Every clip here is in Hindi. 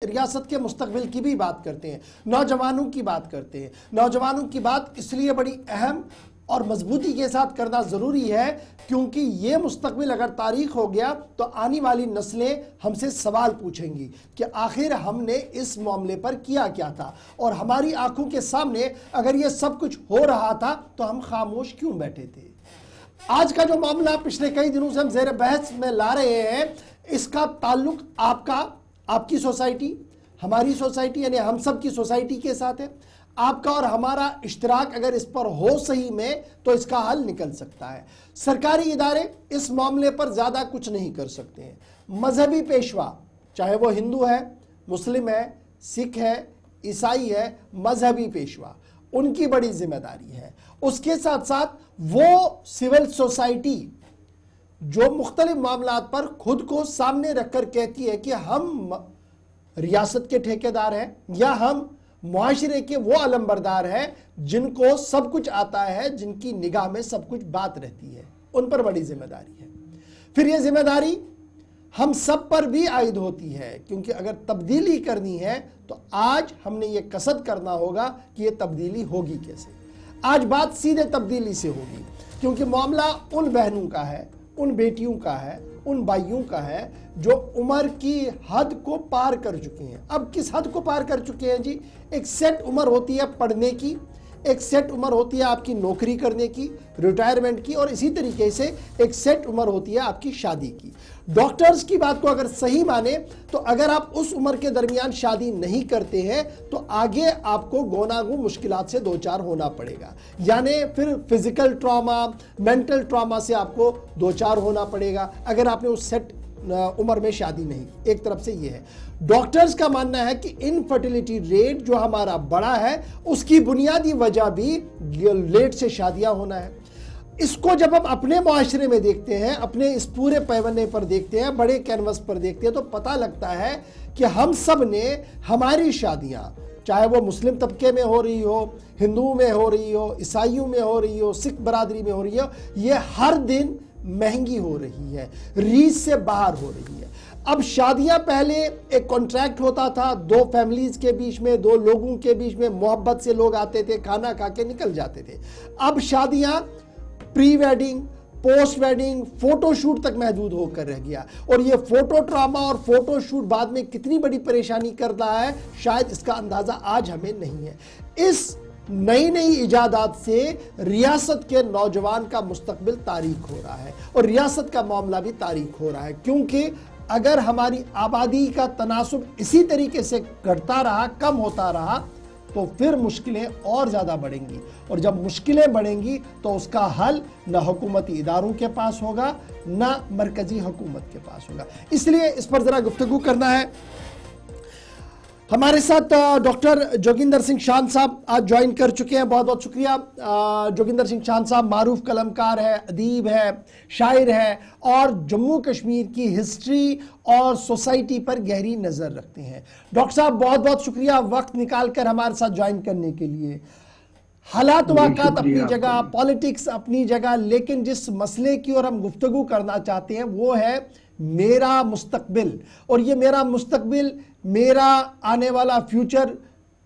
रियासत के मुस्तकबिल की भी बात करते हैं, नौजवानों की बात करते हैं। नौजवानों की बात इसलिए बड़ी अहम और मजबूती के साथ करना ज़रूरी है क्योंकि ये मुस्तकबिल अगर तारीख हो गया तो आने वाली नस्लें हमसे सवाल पूछेंगी कि आखिर हमने इस मामले पर किया क्या था, और हमारी आंखों के सामने अगर ये सब कुछ हो रहा था तो हम खामोश क्यों बैठे थे। आज का जो मामला पिछले कई दिनों से हम ज़ेर बहस में ला रहे हैं, इसका ताल्लुक आपकी सोसाइटी, हमारी सोसाइटी यानी हम सब की सोसाइटी के साथ है। आपका और हमारा इश्तराक अगर इस पर हो सही में तो इसका हल निकल सकता है। सरकारी इदारे इस मामले पर ज़्यादा कुछ नहीं कर सकते हैं। मजहबी पेशवा, चाहे वो हिंदू है, मुस्लिम है, सिख है, ईसाई है, मजहबी पेशवा, उनकी बड़ी जिम्मेदारी है। उसके साथ साथ वो सिविल सोसाइटी जो मुख्तलिफ मामलात पर खुद को सामने रखकर कहती है कि हम रियासत के ठेकेदार हैं या हम मुआशरे के वो अलंबरदार हैं जिनको सब कुछ आता है, जिनकी निगाह में सब कुछ बात रहती है, उन पर बड़ी जिम्मेदारी है। फिर ये जिम्मेदारी हम सब पर भी आयद होती है क्योंकि अगर तब्दीली करनी है तो आज हमने ये कसद करना होगा कि ये तब्दीली होगी कैसे। आज बात सीधे तब्दीली से होगी क्योंकि मामला उन बहनों का है, उन बेटियों का है, उन भाइयों का है जो उम्र की हद को पार कर चुके हैं। अब किस हद को पार कर चुके हैं जी? एक सेट उम्र होती है पढ़ने की, एक सेट उम्र होती है आपकी नौकरी करने की, रिटायरमेंट की, और इसी तरीके से एक सेट उम्र होती है आपकी शादी की। डॉक्टर्स की बात को अगर सही माने तो अगर आप उस उम्र के दरमियान शादी नहीं करते हैं तो आगे आपको गोनागू मुश्किलात से दो चार होना पड़ेगा, यानी फिर फिजिकल ट्रॉमा, मेंटल ट्रॉमा से आपको दो चार होना पड़ेगा अगर आपने उस सेट उम्र में शादी नहीं की। एक तरफ से ये है। डॉक्टर्स का मानना है कि इनफर्टिलिटी रेट जो हमारा बड़ा है उसकी बुनियादी वजह भी लेट से शादियां होना है। इसको जब हम अपने मुआशरे में देखते हैं, अपने इस पूरे पैमाने पर देखते हैं, बड़े कैनवस पर देखते हैं, तो पता लगता है कि हम सब ने हमारी शादियां, चाहे वो मुस्लिम तबके में हो रही हो, हिंदुओं में हो रही हो, ईसाइयों में हो रही हो, सिख बरादरी में हो रही हो, ये हर दिन महंगी हो रही है, रीच से बाहर हो रही है। अब शादियां पहले एक कॉन्ट्रैक्ट होता था, दो फैमिलीज के बीच में, दो लोगों के बीच में, मोहब्बत से लोग आते थे, खाना खा के निकल जाते थे। अब शादियां pre wedding, post wedding, photo shoot तक महदूद होकर रह गया, और ये फोटो ड्रामा और फोटो शूट बाद में कितनी बड़ी परेशानी कर रहा है शायद इसका अंदाजा आज हमें नहीं है। इस नई नई इजादात से रियासत के नौजवान का मुस्तकबिल तारीख हो रहा है और रियासत का मामला भी तारीख हो रहा है, क्योंकि अगर हमारी आबादी का तनासुब इसी तरीके से घटता रहा, कम होता रहा, तो फिर मुश्किलें और ज़्यादा बढ़ेंगी, और जब मुश्किलें बढ़ेंगी तो उसका हल न हुकूमती इदारों के पास होगा न मरकजी हुकूमत के पास होगा। इसलिए इस पर ज़रा गुफ्तगू करना है। हमारे साथ डॉक्टर जोगिंदर सिंह शान साहब आज ज्वाइन कर चुके हैं, बहुत बहुत शुक्रिया। जोगिंदर सिंह शान साहब मारूफ कलमकार है, अदीब है, शायर है और जम्मू कश्मीर की हिस्ट्री और सोसाइटी पर गहरी नज़र रखते हैं। डॉक्टर साहब बहुत बहुत शुक्रिया वक्त निकाल कर हमारे साथ ज्वाइन करने के लिए। हालात वाक़ात अपनी जगह, पॉलिटिक्स अपनी जगह, लेकिन जिस मसले की ओर हम गुफ्तगू करना चाहते हैं वो है मेरा मुस्तकबिल, और ये मेरा मुस्तकबिल, मेरा आने वाला फ्यूचर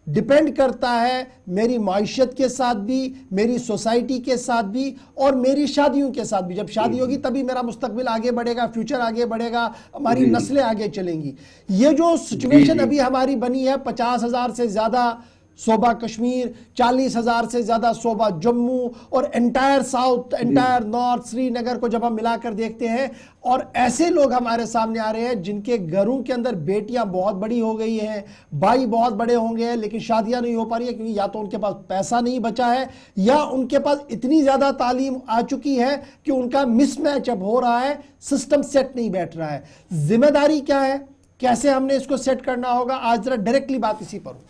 डिपेंड करता है मेरी माइशत के साथ भी, मेरी सोसाइटी के साथ भी और मेरी शादियों के साथ भी। जब शादी होगी तभी मेरा मुस्तकबिल आगे बढ़ेगा, फ्यूचर आगे बढ़ेगा, हमारी नस्लें आगे चलेंगी। ये जो सिचुएशन अभी हमारी बनी है, 50,000 से ज़्यादा सूबा कश्मीर, 40,000 से ज़्यादा सूबा जम्मू और entire south, entire north, Srinagar को जब हम मिलाकर देखते हैं, और ऐसे लोग हमारे सामने आ रहे हैं जिनके घरों के अंदर बेटियां बहुत बड़ी हो गई हैं, भाई बहुत बड़े होंगे हैं, लेकिन शादियां नहीं हो पा रही है क्योंकि या तो उनके पास पैसा नहीं बचा है या उनके पास इतनी ज़्यादा तालीम आ चुकी है कि उनका मिसमैच अब हो रहा है, सिस्टम सेट नहीं बैठ रहा है। जिम्मेदारी क्या है, कैसे हमने इसको सेट करना होगा, आज जरा डायरेक्टली बात इसी पर हो।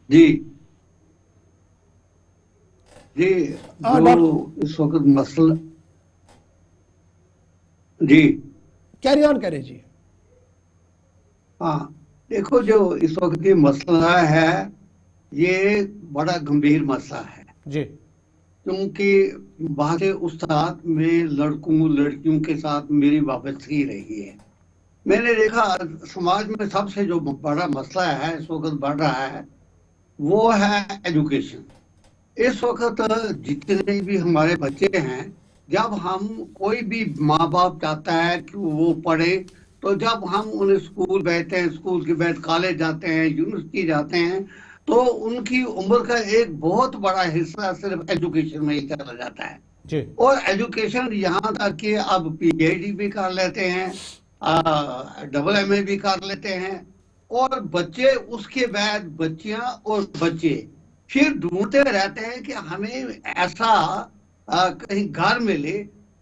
जी जी जो इस वक्त मसला, जी कैरी ऑन करें जी। हाँ देखो, जो इस वक्त ये मसला है, ये बड़ा गंभीर मसला है। जी। क्योंकि बाहर उस्ताद में लड़कों लड़कियों के साथ मेरी वाबस्तगी रही है। मैंने देखा समाज में सबसे जो बड़ा मसला है इस वक्त बढ़ रहा है, वो है एजुकेशन। इस वक्त जितने भी हमारे बच्चे हैं, जब हम कोई भी माँ बाप चाहता है कि वो पढ़े, तो जब हम उन्हें स्कूल भेजते हैं, स्कूल के बाद कॉलेज जाते हैं, यूनिवर्सिटी जाते हैं, तो उनकी उम्र का एक बहुत बड़ा हिस्सा सिर्फ एजुकेशन में ही चला जाता है। जी। और एजुकेशन यहाँ तक कि अब पीएचडी भी कर लेते हैं, डबल एमए भी कर लेते हैं, और बच्चे उसके बाद बच्चियां और बच्चे फिर ढूंढते रहते हैं कि हमें ऐसा कहीं घर मिले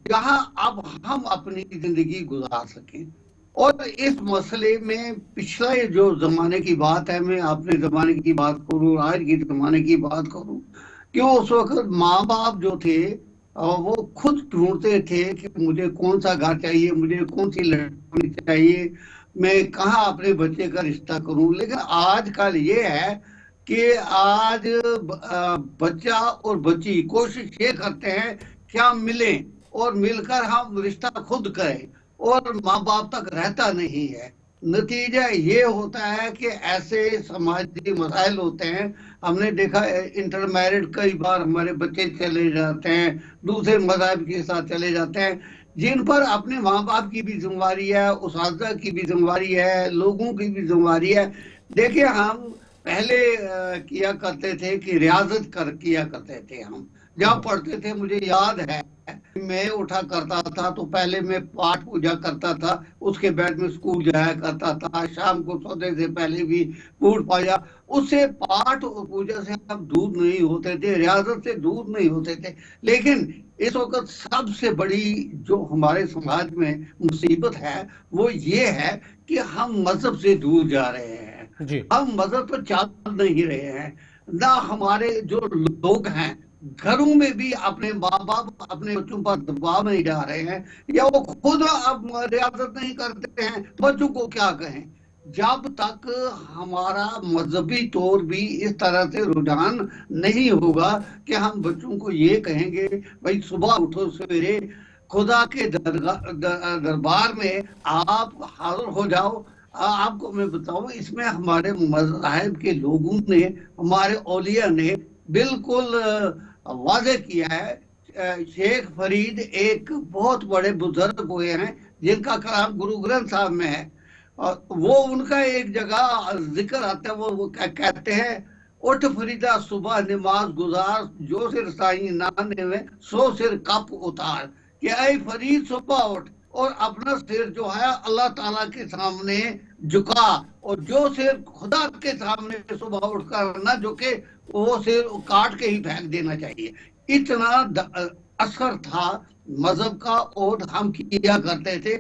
जहां अब हम अपनी जिंदगी गुजार सकें। और इस मसले में पिछले जो जमाने की बात है, मैं अपने जमाने की बात करूं, आज के जमाने की बात करूं, कि उस वक्त माँ बाप जो थे वो खुद ढूंढते थे कि मुझे कौन सा घर चाहिए, मुझे कौन सी लड़की चाहिए, मैं कहाँ अपने बच्चे का रिश्ता करूं। लेकिन आजकल ये है कि आज बच्चा और बच्ची कोशिश ये करते हैं कि हम मिलें और मिलकर हम रिश्ता खुद करें, और माँ बाप तक रहता नहीं है। नतीजा ये होता है कि ऐसे समाजी मसाइल होते हैं। हमने देखा इंटर मैरिड कई बार हमारे बच्चे चले जाते हैं, दूसरे मज़हब के साथ चले जाते हैं, जिन पर अपने माँ बाप की भी जिम्मेवारी है, उस्ताद की भी जिम्मेवारी है, लोगों की भी जिम्मेवारी है। देखिए, हम पहले किया करते थे कि रियाजत किया करते थे। हम जब पढ़ते थे, मुझे याद है मैं उठा करता था तो पहले मैं पाठ पूजा करता था, उसके बाद में स्कूल जाया करता था, शाम को सोने से पहले भी पूजा पाया। उससे पाठ और पूजा से हम दूर नहीं होते थे, रियाजत से दूर नहीं होते थे। लेकिन इस वक्त सबसे बड़ी जो हमारे समाज में मुसीबत है वो ये है कि हम मजहब से दूर जा रहे हैं। जी। हम मजहब पर चल नहीं रहे हैं। ना हमारे जो लोग हैं घरों में भी अपने माँ बाप अपने बच्चों पर दबाव नहीं डाल रहे हैं, या वो खुद अब रियासत नहीं करते हैं, बच्चों को क्या कहें। जब तक हमारा मजहबी तौर भी इस तरह से रुझान नहीं होगा कि हम बच्चों को ये कहेंगे भाई सुबह उठो, सवेरे खुदा के दरबार में आप हाजिर हो जाओ। आपको मैं बताऊं, इसमें हमारे मज़हब के लोगों ने, हमारे औलिया ने बिल्कुल वादे किया है। शेख फरीद एक बहुत बड़े बुजुर्ग हुए हैं जिनका कलाम गुरु ग्रंथ साहब में है, और वो उनका एक जगह जिक्र आता है, वो कहते हैं, उठ फरीदा सुबह नमाज गुजार, जो सिर साई नाने में सो सिर कप उतार। कि ऐ फरीद सुबह उठ और अपना सिर जो है अल्लाह ताला के सामने झुका, और जो सिर खुदा के सामने सुबह उठकर ना झुके वो सिर काट के ही फेंक देना चाहिए। इतना असर था मजहब का, और हम किया करते थे।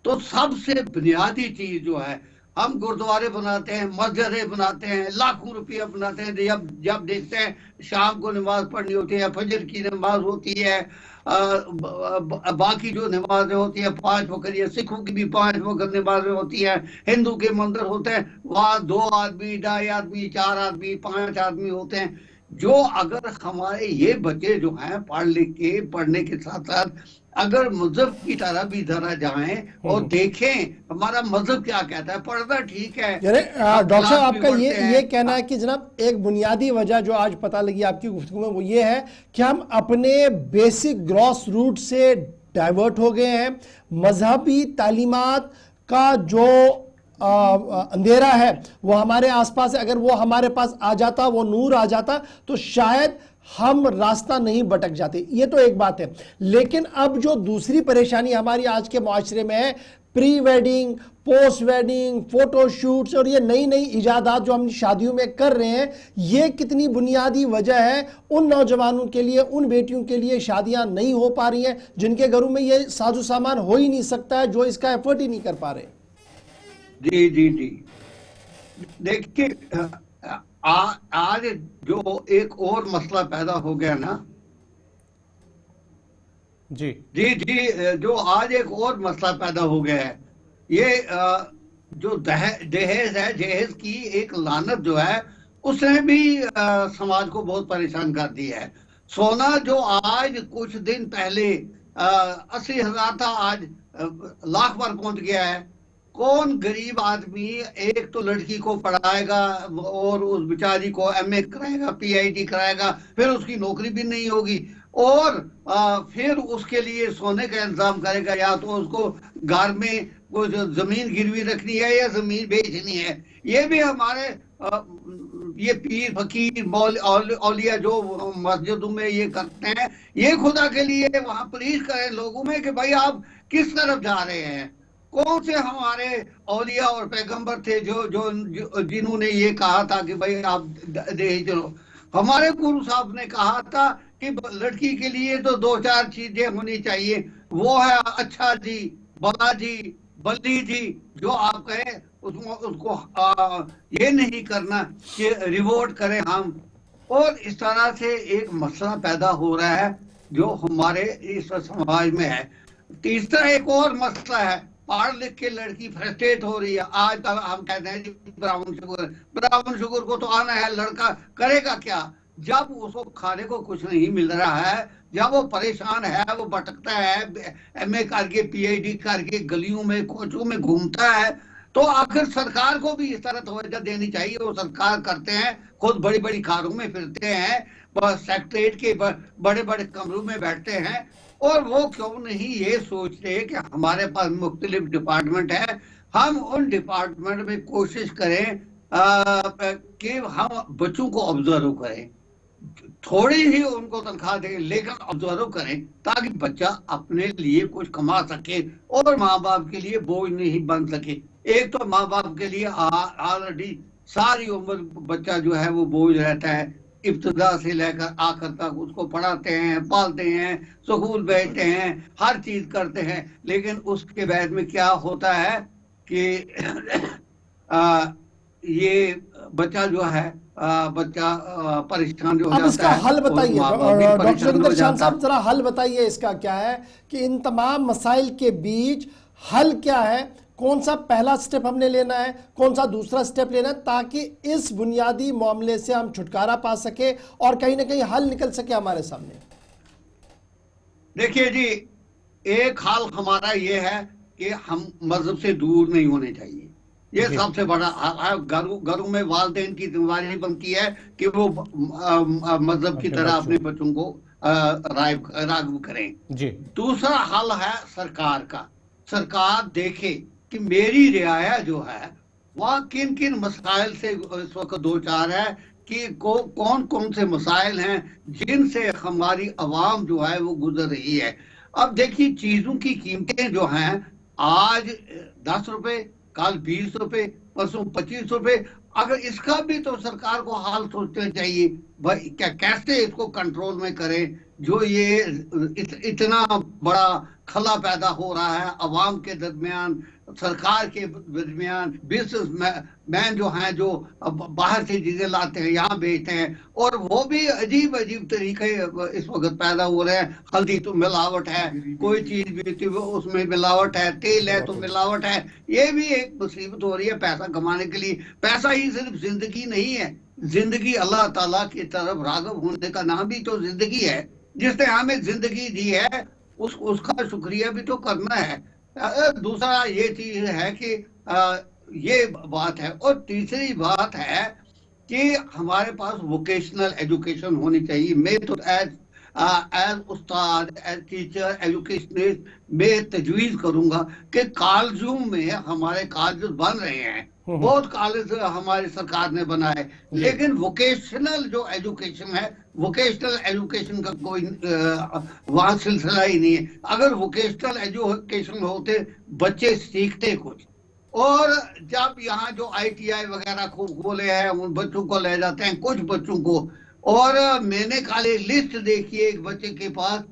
तो सबसे बुनियादी चीज जो है, हम गुरुद्वारे बनाते हैं, मस्जिदें बनाते हैं, लाखों रुपया बनाते हैं, जब जब देखते हैं शाम को नमाज पढ़नी होती है, फजर की नमाज होती है, बाकी जो नमाजें होती है 5 वक्त, या सिखों की भी 5 वक्त नमाजें होती है, हिंदू के मंदिर होते हैं, वहां 2 आदमी, 2.5 आदमी, 4 आदमी, 5 आदमी होते हैं। जो अगर हमारे ये बच्चे जो हैं पढ़ लिख के, पढ़ने के साथ साथ अगर मजहब की तरह भी जरा जाएं और देखें हमारा मजहब क्या कहता है, पढ़ना ठीक है। डॉक्टर साहब, आपका ये कहना है कि जनाब एक बुनियादी वजह जो आज पता लगी आपकी गुफ्तगू में वो ये है कि हम अपने बेसिक ग्रॉस रूट से डाइवर्ट हो गए हैं। मजहबी तालीमात का जो अंधेरा है वो हमारे आसपास है, अगर वो हमारे पास आ जाता, वो नूर आ जाता, तो शायद हम रास्ता नहीं भटक जाते। ये तो एक बात है। लेकिन अब जो दूसरी परेशानी हमारी आज के मुआशरे में है, pre wedding, post wedding, photo shoots और ये नई नई इजादात जो हम शादियों में कर रहे हैं, ये कितनी बुनियादी वजह है उन नौजवानों के लिए, उन बेटियों के लिए शादियां नहीं हो पा रही हैं, जिनके घरों में ये साजो सामान हो ही नहीं सकता है, जो इसका एफर्ट ही नहीं कर पा रहे। जी जी जी, देखिए, आज जो एक और मसला पैदा हो गया ना, जी जी जी, जो आज एक और मसला पैदा हो गया है, ये जो दहेज है, जहेज की एक लानत जो है, उसने भी समाज को बहुत परेशान कर दिया है। सोना जो आज कुछ दिन पहले 80,000 था, आज लाख पर पहुंच गया है। कौन गरीब आदमी एक तो लड़की को पढ़ाएगा और उस बेचारी को एमए कराएगा, पीआईटी कराएगा, फिर उसकी नौकरी भी नहीं होगी, और फिर उसके लिए सोने का इंतजाम करेगा, या तो उसको घर में कुछ जमीन गिरवी रखनी है या जमीन बेचनी है। ये भी हमारे ये पीर फकीर औलिया जो मस्जिदों में ये करते हैं, ये खुदा के लिए वहां पुलिस करें लोगों में कि भाई आप किस तरफ जा रहे हैं। कौन से हमारे औलिया और पैगंबर थे जो जिन्होंने ये कहा था कि भाई आप दहेज चलो। हमारे गुरु साहब ने कहा था कि लड़की के लिए तो 2-4 चीजें होनी चाहिए, वो है अच्छा जी, बला जी, बल्ली जी, जो आप कहें उसको ये नहीं करना कि रिवोर्ट करें हम। और इस तरह से एक मसला पैदा हो रहा है जो हमारे इस समाज में है। तीसरा एक और मसला है, पढ़ लिख के लड़की फ्रस्ट्रेट हो रही है। आज हम कहते हैं जी ब्राउन शुगर को तो आना है, लड़का करेगा क्या जब उसको खाने को कुछ नहीं मिल रहा है, जब वो परेशान है, वो भटकता है, एमए करके पीएचडी करके गलियों में कोचों में घूमता है। तो आखिर सरकार को भी इस तरह तवज्जो देनी चाहिए। वो सरकार करते हैं, खुद बड़ी बड़ी कारों में फिरते हैं, सेक्रेटरीट के बड़े बड़े कमरों में बैठते हैं, और वो क्यों नहीं ये सोचते कि हमारे पास मुख्तलिफ डिपार्टमेंट है, हम उन डिपार्टमेंट में कोशिश करें कि हम बच्चों को ऑब्जर्व करें, थोड़ी ही उनको तनख्वाह दें लेकिन ऑब्जर्व करें, ताकि बच्चा अपने लिए कुछ कमा सके और माँ बाप के लिए बोझ नहीं बन सके। एक तो माँ बाप के लिए ऑलरेडी सारी उम्र बच्चा जो है वो बोझ रहता है, इब्तिदा से लेकर आखिर तक उसको पढ़ाते हैं, पालते हैं, स्कूल भेजते हैं, हर चीज करते हैं, लेकिन उसके बाद में क्या होता है कि ये बच्चा जो है बच्चा परेशान जो हो जाता है। अब इसका हल बताइए डॉक्टर जोगिंदर शान साहब, जरा हल बताइए इसका क्या है कि इन तमाम मसाइल के बीच हल क्या है, कौन सा पहला स्टेप हमने लेना है, कौन सा दूसरा स्टेप लेना है, ताकि इस बुनियादी मामले से हम छुटकारा पा सके और कहीं ना कहीं हल निकल सके हमारे सामने। देखिए जी, एक हाल हमारा ये है कि हम मजहब से दूर नहीं होने चाहिए। ये सबसे बड़ा घरों में वालिदैन की जिम्मेदारी बनती है कि वो मजहब की तरह अपने बच्चों को राग़िब करें जी। दूसरा हल है सरकार का। सरकार देखे कि मेरी रियाया जो है वह किन किन मसाइल से इस वक्त दो चार है, कि कौन कौन से मसाइल हैं जिनसे हमारी आवाम जो है वो गुजर रही है। अब देखिए, चीजों की कीमतें जो हैं, आज 10 रुपए, कल 20 रुपए, परसों 25 रुपए। अगर इसका भी तो सरकार को हाल सोचना चाहिए, भाई क्या कैसे इसको कंट्रोल में करें। जो ये इतना बड़ा खला पैदा हो रहा है अवाम के दरमियान, सरकार के दरमियान, बिजनेस मैन जो हैं जो बाहर से चीजें लाते हैं यहाँ बेचते हैं, और वो भी अजीब अजीब तरीके इस वक्त पैदा हो रहे हैं। हल्दी तो मिलावट है, कोई चीज भी उसमें मिलावट है, तेल है तो मिलावट है। ये भी एक मुसीबत हो रही है पैसा कमाने के लिए। पैसा ही सिर्फ जिंदगी नहीं है, जिंदगी अल्लाह ताला की तरफ राग़िब होने का नाम भी तो जिंदगी है। जिसने हमें जिंदगी दी है उसका शुक्रिया भी तो करना है। दूसरा ये चीज है कि ये बात है। और तीसरी बात है कि हमारे पास वोकेशनल एजुकेशन होनी चाहिए। मैं तो एज उस्ताद, एज टीचर, एजुकेशनिस्ट मैं तजवीज़ करूंगा कि कॉलेजों में, हमारे कॉलेज बन रहे हैं, बहुत कॉलेज हमारी सरकार ने बनाए, लेकिन वोकेशनल जो एजुकेशन है, वोकेशनल एजुकेशन का कोई वहां सिलसिला ही नहीं है। अगर वोकेशनल एजुकेशन होते, बच्चे सीखते कुछ। और जब यहाँ जो ITI वगैरह खोले हैं, उन बच्चों को ले जाते हैं, कुछ बच्चों को। और मैंने कल एक लिस्ट देखी है, एक बच्चे के पास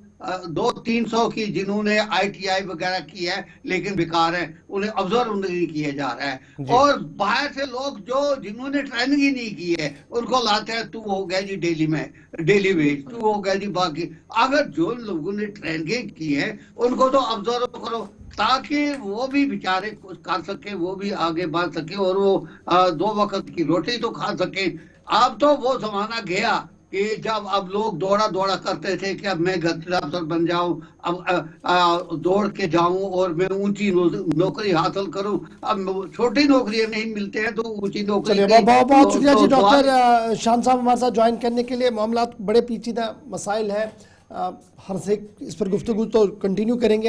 200-300 की जिन्होंने ITI वगैरह की है लेकिन बेकार है, उन्हें ऑब्जर्व नहीं किया जा रहा है। और बाहर से लोग जो जिन्होंने ट्रेनिंग ही नहीं की है उनको लाते हैं, तू हो गया जी डेली वेज, तू हो गया जी बाकी। अगर जो लोगों ने ट्रेनिंग की है उनको तो ऑब्जर्व करो, ताकि वो भी बेचारे कुछ कर सके, वो भी आगे बढ़ सके और वो 2 वक्त की रोटी तो खा सके। अब तो वो जमाना गया कि जब अब लोग दौड़ा दौड़ा करते थे कि अब मैं गठरी अफसर बन जाऊं, अब दौड़ के जाऊं और मैं ऊंची नौकरी हासिल करूं। अब छोटी नौकरियां नहीं मिलते हैं तो ऊंची नौकरी चलिए, की बहुत बहुत शुक्रिया जी सवाल। डॉक्टर शान साहब हमारे साथ ज्वाइन करने के लिए। मामला बड़े पेचीदा मसाइल है, हर से इस पर गुफ्तगू तो कंटिन्यू करेंगे हम।